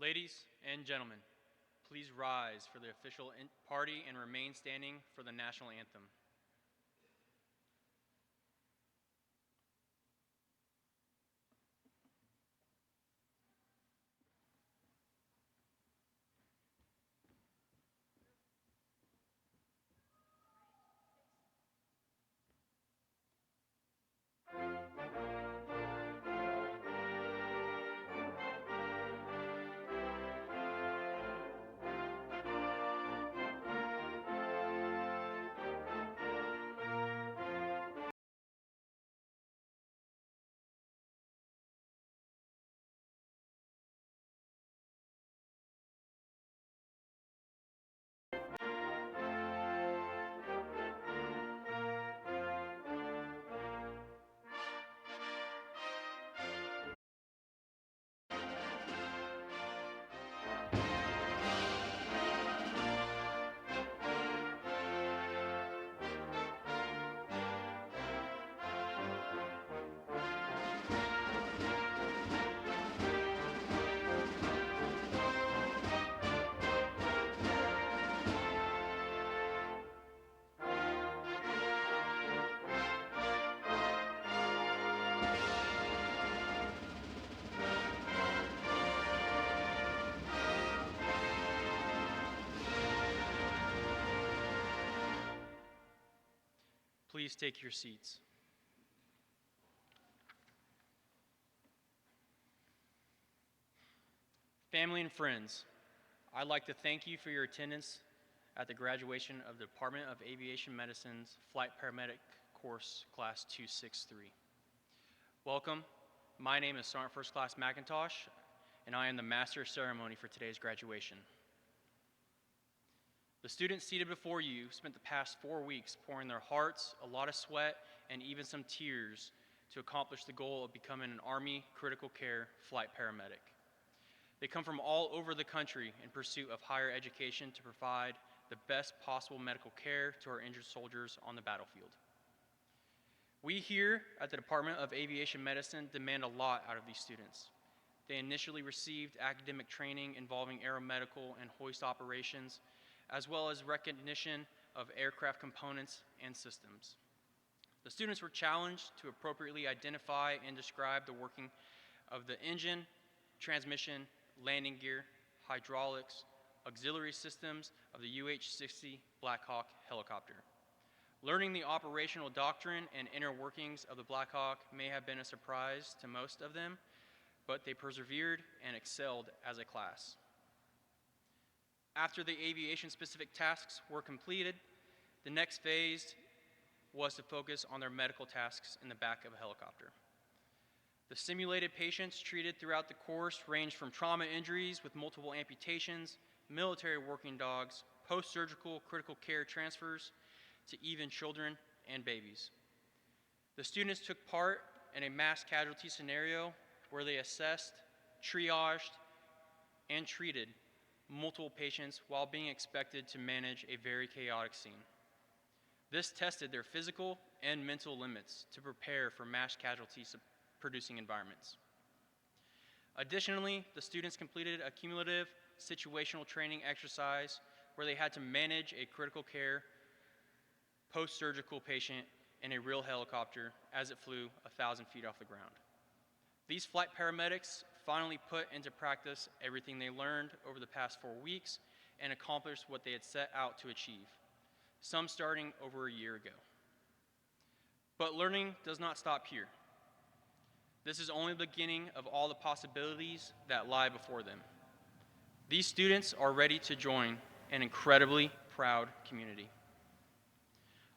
Ladies and gentlemen, please rise for the official party and remain standing for the national anthem. Please take your seats. Family and friends, I'd like to thank you for your attendance at the graduation of the Department of Aviation Medicine's Flight Paramedic Course Class 263. Welcome. My name is Sergeant First Class McIntosh, and I am the Master of Ceremony for today's graduation. The students seated before you spent the past 4 weeks pouring their hearts, a lot of sweat, and even some tears to accomplish the goal of becoming an Army critical care flight paramedic. They come from all over the country in pursuit of higher education to provide the best possible medical care to our injured soldiers on the battlefield. We here at the Department of Aviation Medicine demand a lot out of these students. They initially received academic training involving aeromedical and hoist operations, as well as recognition of aircraft components and systems. The students were challenged to appropriately identify and describe the working of the engine, transmission, landing gear, hydraulics, auxiliary systems of the UH-60 Black Hawk helicopter. Learning the operational doctrine and inner workings of the Black Hawk may have been a surprise to most of them, but they persevered and excelled as a class. After the aviation-specific tasks were completed, the next phase was to focus on their medical tasks in the back of a helicopter. The simulated patients treated throughout the course ranged from trauma injuries with multiple amputations, military working dogs, post-surgical critical care transfers, to even children and babies. The students took part in a mass casualty scenario where they assessed, triaged, and treated multiple patients while being expected to manage a very chaotic scene. This tested their physical and mental limits to prepare for mass casualty producing environments. Additionally, the students completed a cumulative situational training exercise where they had to manage a critical care post-surgical patient in a real helicopter as it flew 1,000 feet off the ground. These flight paramedics finally put into practice everything they learned over the past 4 weeks and accomplished what they had set out to achieve, some starting over a year ago. But learning does not stop here. This is only the beginning of all the possibilities that lie before them. These students are ready to join an incredibly proud community.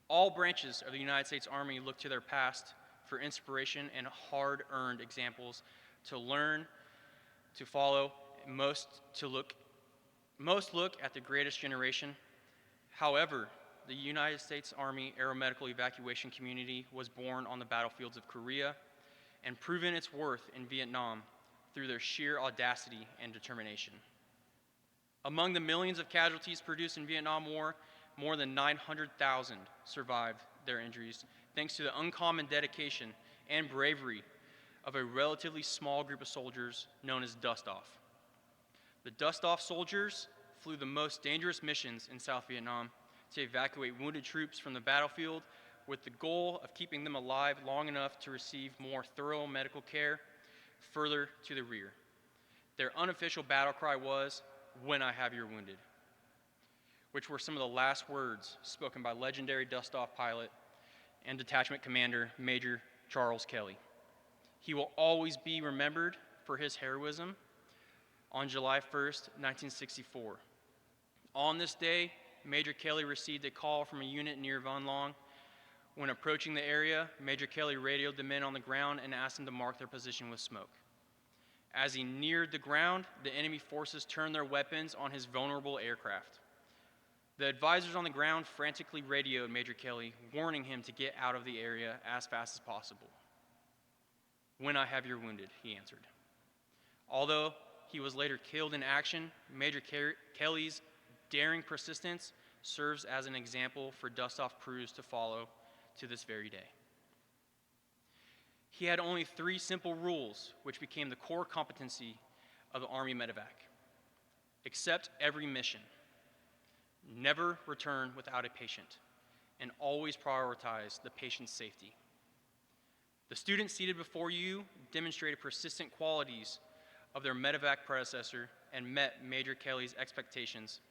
All branches of the United States Army look to their past for inspiration and hard-earned examples to learn, to follow, most look at the greatest generation. However, the United States Army aeromedical evacuation community was born on the battlefields of Korea and proven its worth in Vietnam through their sheer audacity and determination. Among the millions of casualties produced in Vietnam War, more than 900,000 survived their injuries thanks to the uncommon dedication and bravery of a relatively small group of soldiers known as Dust Off. The dust-off soldiers flew the most dangerous missions in South Vietnam to evacuate wounded troops from the battlefield with the goal of keeping them alive long enough to receive more thorough medical care further to the rear. Their unofficial battle cry was, "When I have your wounded," which were some of the last words spoken by legendary dust-off pilot and detachment commander Major Charles Kelly. He will always be remembered for his heroism. On July 1st, 1964. On this day, Major Kelly received a call from a unit near Von Long. When approaching the area, Major Kelly radioed the men on the ground and asked them to mark their position with smoke. As he neared the ground, the enemy forces turned their weapons on his vulnerable aircraft. The advisors on the ground frantically radioed Major Kelly, warning him to get out of the area as fast as possible. "When I have your wounded," he answered. Although he was later killed in action, Major Kelly's daring persistence serves as an example for dust-off crews to follow to this very day. He had only 3 simple rules, which became the core competency of the Army medevac. Accept every mission, never return without a patient, and always prioritize the patient's safety. The students seated before you demonstrated persistent qualities of their medevac predecessor and met Major Kelly's expectations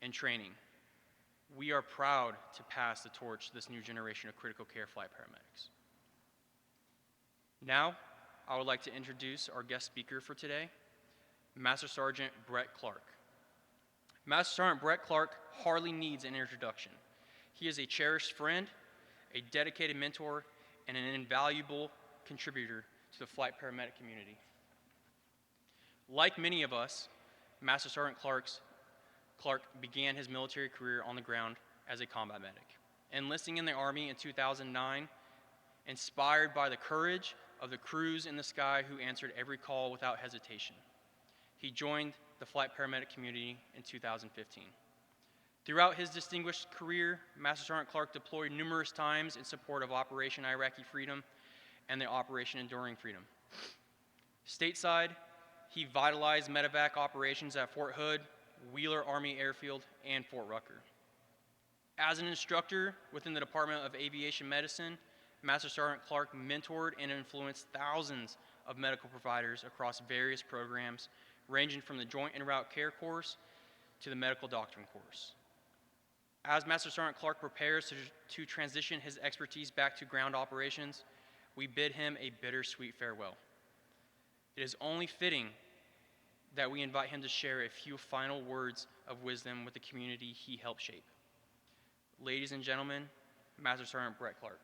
and training. We are proud to pass the torch to this new generation of critical care flight paramedics. Now, I would like to introduce our guest speaker for today, Master Sergeant Brett Clark. Master Sergeant Brett Clark hardly needs an introduction. He is a cherished friend, a dedicated mentor, and an invaluable contributor to the flight paramedic community. Like many of us, Master Sergeant Clark began his military career on the ground as a combat medic, enlisting in the Army in 2009, inspired by the courage of the crews in the sky who answered every call without hesitation. He joined the flight paramedic community in 2015. Throughout his distinguished career, Master Sergeant Clark deployed numerous times in support of Operation Iraqi Freedom and the Operation Enduring Freedom. Stateside, he vitalized medevac operations at Fort Hood, Wheeler Army Airfield, and Fort Rucker. As an instructor within the Department of Aviation Medicine, Master Sergeant Clark mentored and influenced thousands of medical providers across various programs, ranging from the Joint en Route Care course to the Medical Doctrine course. As Master Sergeant Clark prepares to transition his expertise back to ground operations, we bid him a bittersweet farewell. It is only fitting that we invite him to share a few final words of wisdom with the community he helped shape. Ladies and gentlemen, Master Sergeant Brett Clark.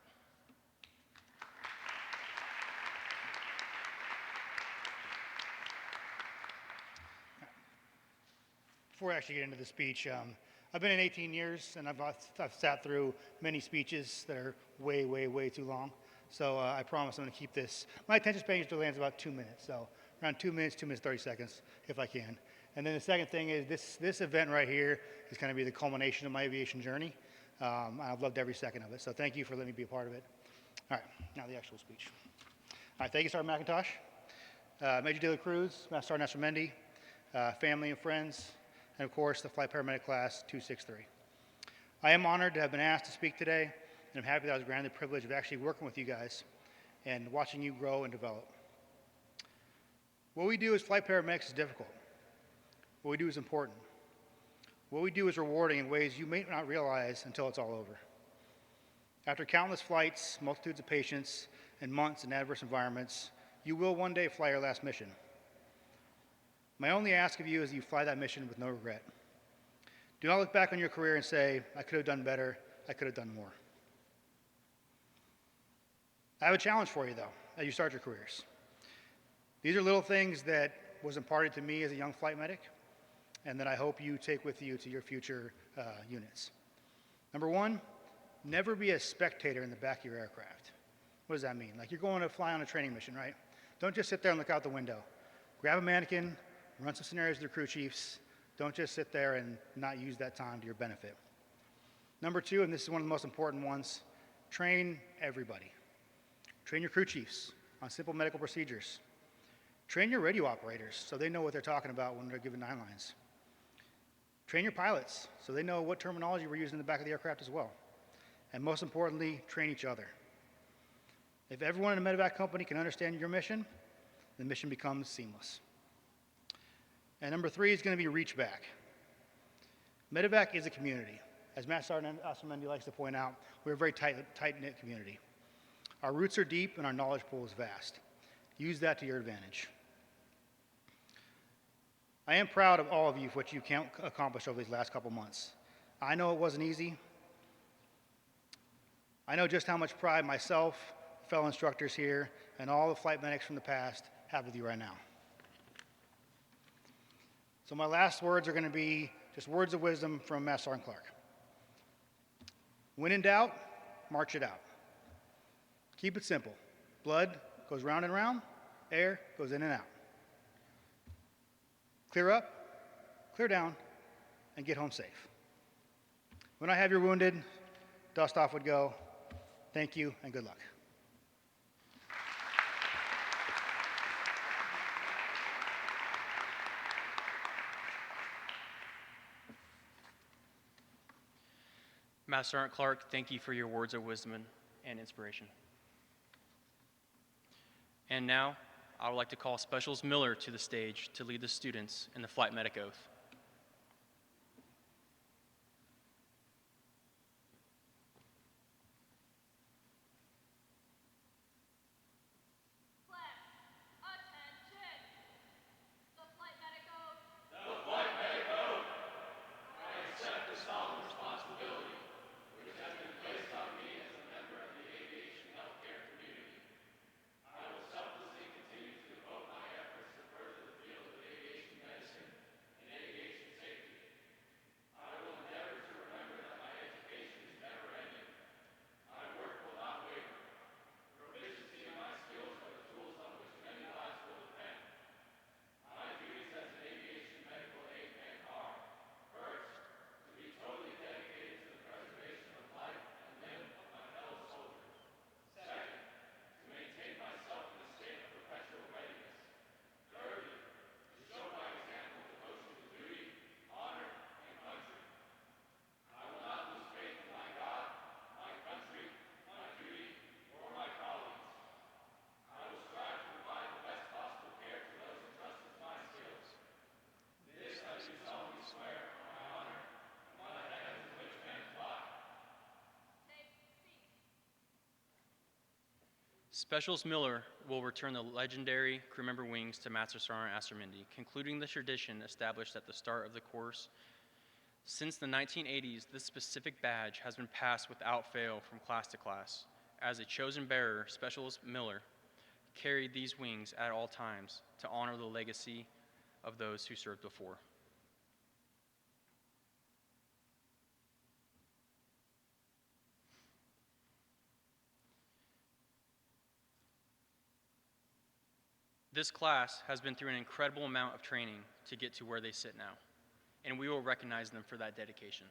Before I actually get into the speech, I've been in 18 years, and I've sat through many speeches that are way, way, way too long. So I promise I'm going to keep this. My attention span usually lands about 2 minutes, so around 2 minutes, 30 seconds, if I can. And then the second thing is this event right here is going to be the culmination of my aviation journey. I've loved every second of it, so thank you for letting me be a part of it. All right, now the actual speech. All right, thank you, Sergeant McIntosh, Major De La Cruz, Master Sergeant Nasramendi, family and friends, and of course, the Flight Paramedic Class 263. I am honored to have been asked to speak today, and I'm happy that I was granted the privilege of actually working with you guys and watching you grow and develop. What we do as flight paramedics is difficult. What we do is important. What we do is rewarding in ways you may not realize until it's all over. After countless flights, multitudes of patients, and months in adverse environments, you will one day fly your last mission. My only ask of you is that you fly that mission with no regret. Do not look back on your career and say, I could have done better, I could have done more. I have a challenge for you, though, as you start your careers. These are little things that was imparted to me as a young flight medic, and that I hope you take with you to your future units. Number one, never be a spectator in the back of your aircraft. What does that mean? Like, you're going to fly on a training mission, right? Don't just sit there and look out the window. Grab a mannequin, run some scenarios with your crew chiefs. Don't just sit there and not use that time to your benefit. Number two, and this is one of the most important ones, train everybody. Train your crew chiefs on simple medical procedures. Train your radio operators so they know what they're talking about when they're giving 9 lines. Train your pilots so they know what terminology we're using in the back of the aircraft as well. And most importantly, train each other. If everyone in a medevac company can understand your mission, the mission becomes seamless. And number 3 is going to be reach back. Medevac is a community. As Master Sergeant Asamendi likes to point out, we're a very tight-knit community. Our roots are deep and our knowledge pool is vast. Use that to your advantage. I am proud of all of you for what you accomplished over these last couple months. I know it wasn't easy. I know just how much pride myself, fellow instructors here, and all the flight medics from the past have with you right now. So my last words are going to be just words of wisdom from Master Sergeant Clark. When in doubt, march it out. Keep it simple. Blood goes round and round, air goes in and out. Clear up, clear down, and get home safe. When I have your wounded, dust off would go. Thank you and good luck. Master Sergeant Clark, thank you for your words of wisdom and inspiration. And now, I would like to call Specialist Miller to the stage to lead the students in the Flight Medic Oath. Specialist Miller will return the legendary crew member wings to Master Sergeant Asamendi, concluding the tradition established at the start of the course. Since the 1980s, this specific badge has been passed without fail from class to class. As a chosen bearer, Specialist Miller carried these wings at all times to honor the legacy of those who served before. This class has been through an incredible amount of training to get to where they sit now, and we will recognize them for that dedication.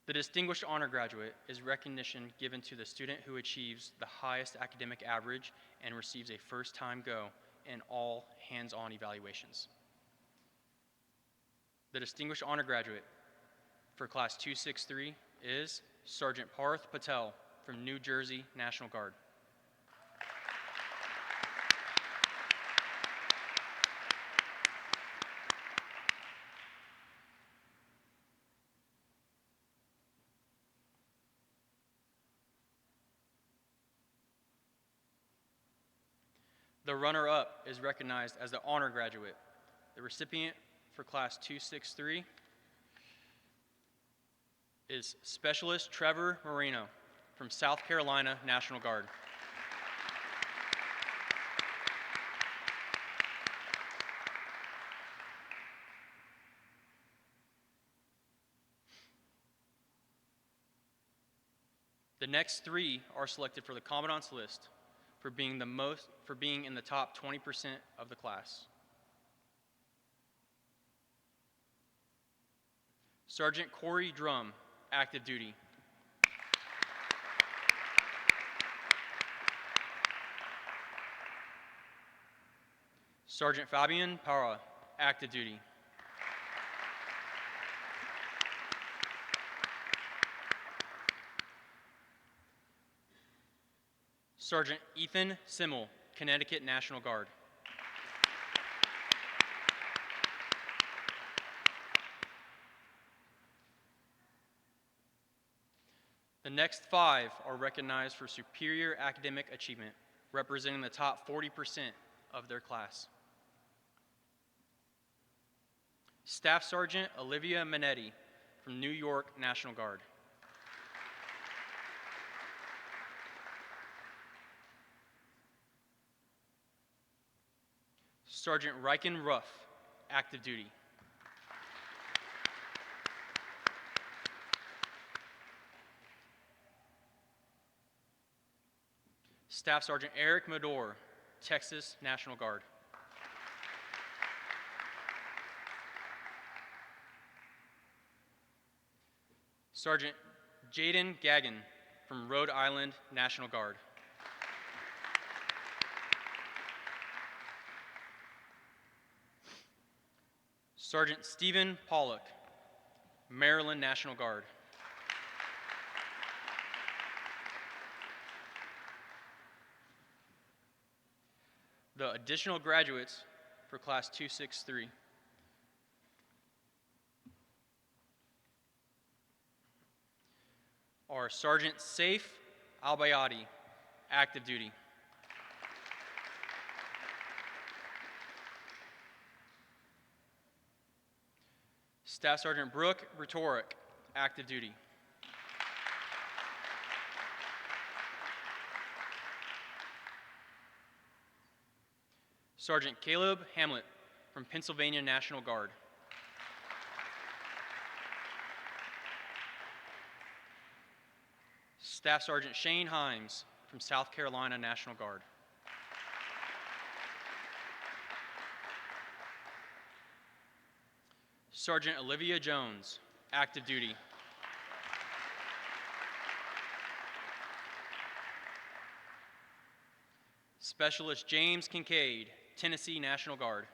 The Distinguished Honor Graduate is recognition given to the student who achieves the highest academic average and receives a first-time go in all hands-on evaluations. The Distinguished Honor Graduate for Class 263 is Sergeant Parth Patel from New Jersey National Guard. The runner-up is recognized as the Honor Graduate. The recipient for Class 263 is Specialist Trevor Moreno from South Carolina National Guard. The next 3 are selected for the Commandant's List for being in the top 20% of the class. Sergeant Corey Drum, active duty. Sergeant Fabian Para, active duty. Sergeant Ethan Simmel, Connecticut National Guard. The next 5 are recognized for superior academic achievement, representing the top 40% of their class. Staff Sergeant Olivia Minetti from New York National Guard. Sergeant Riken Ruff, active duty. Staff Sergeant Eric Medor, Texas National Guard. Sergeant Jaden Gagin from Rhode Island National Guard. Sergeant Stephen Pollock, Maryland National Guard. The additional graduates for Class 263. Are Sergeant Saif Albayati, active duty. Staff Sergeant Brooke Rhetoric, active duty. Sergeant Caleb Hamlet from Pennsylvania National Guard. Staff Sergeant Shane Himes from South Carolina National Guard. Sergeant Olivia Jones, active duty. Specialist James Kincaid, Tennessee National Guard.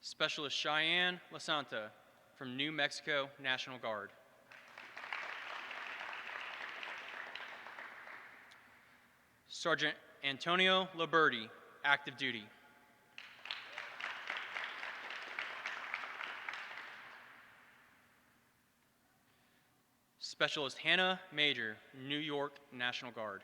Specialist Cheyenne Lasanta from New Mexico National Guard. Sergeant Antonio Liberti, active duty. Specialist Hannah Major, New York National Guard.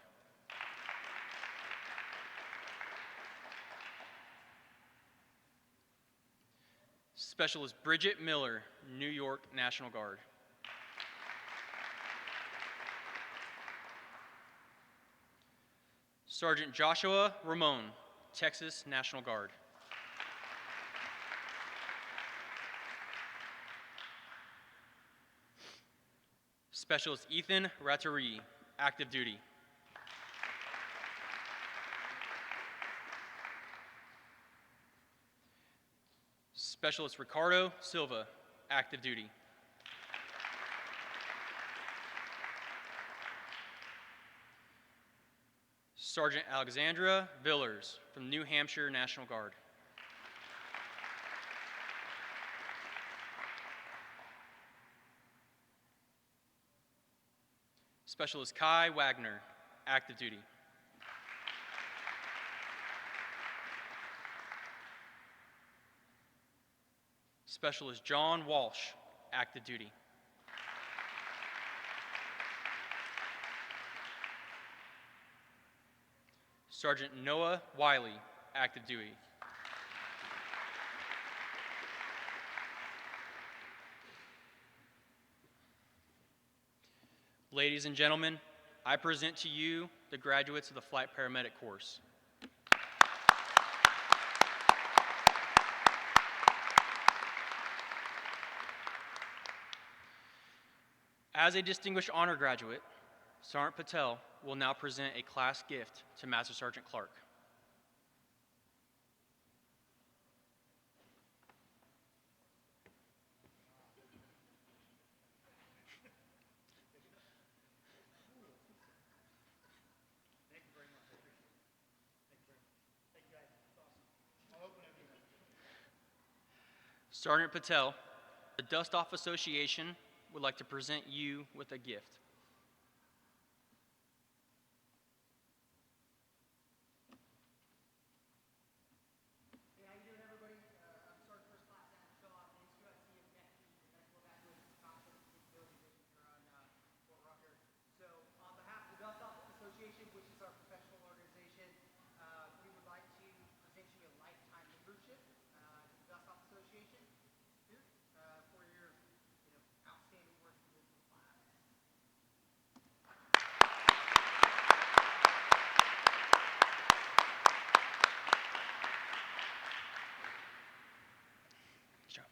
Specialist Bridget Miller, New York National Guard. Sergeant Joshua Ramon, Texas National Guard. Specialist Ethan Ratteri, active duty. Specialist Ricardo Silva, active duty. Sergeant Alexandra Villers from New Hampshire National Guard. Specialist Kai Wagner, active duty. Specialist John Walsh, active duty. Sergeant Noah Wiley, active duty. Ladies and gentlemen, I present to you the graduates of the Flight Paramedic course. As a distinguished honor graduate, Sergeant Patel will now present a class gift to Master Sergeant Clark. Sergeant Patel, the Dust Off Association would like to present you with a gift. So, on behalf of the Dust Off Association, which is our professional organization, we would like to present you a lifetime membership to the Dust Off Association here for your, outstanding work in this class. Good job.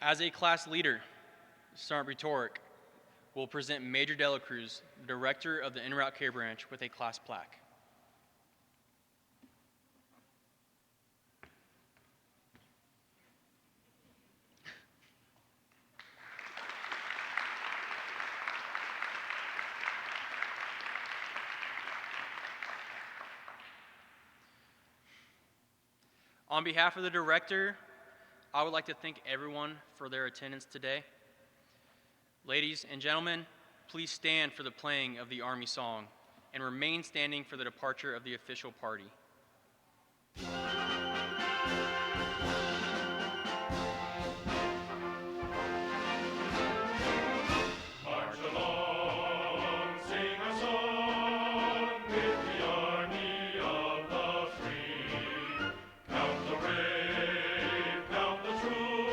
As a class leader, Sergeant Rhetoric will present Major Delacruz, the Director of the En Route Care Branch, with a class plaque. On behalf of the Director, I would like to thank everyone for their attendance today. Ladies and gentlemen, please stand for the playing of the Army song and remain standing for the departure of the official party. March along, sing a song with the army of the free. Count the brave, count the true,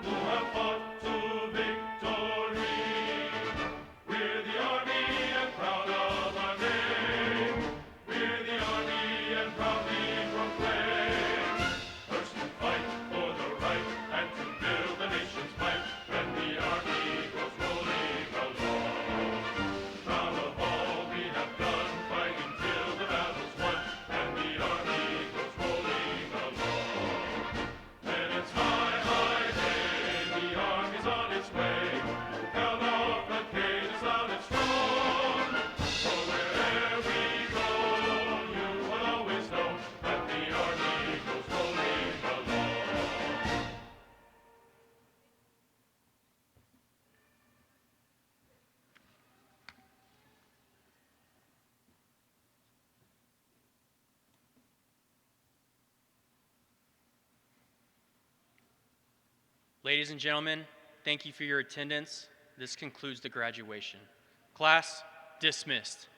who have fought to victory. We're the army and proud of our name. We're the army and proudly proclaim. First to fight for the right and to build the nation's might. When the army goes rolling along. Proud of all we have done, fighting till the battle's won. And the army goes rolling along. Then it's high, high day, the army's on its way. Count off the cages loud and strong. For wherever we go, you will always know that the army goes rolling along. Ladies and gentlemen, thank you for your attendance. This concludes the graduation. Class dismissed.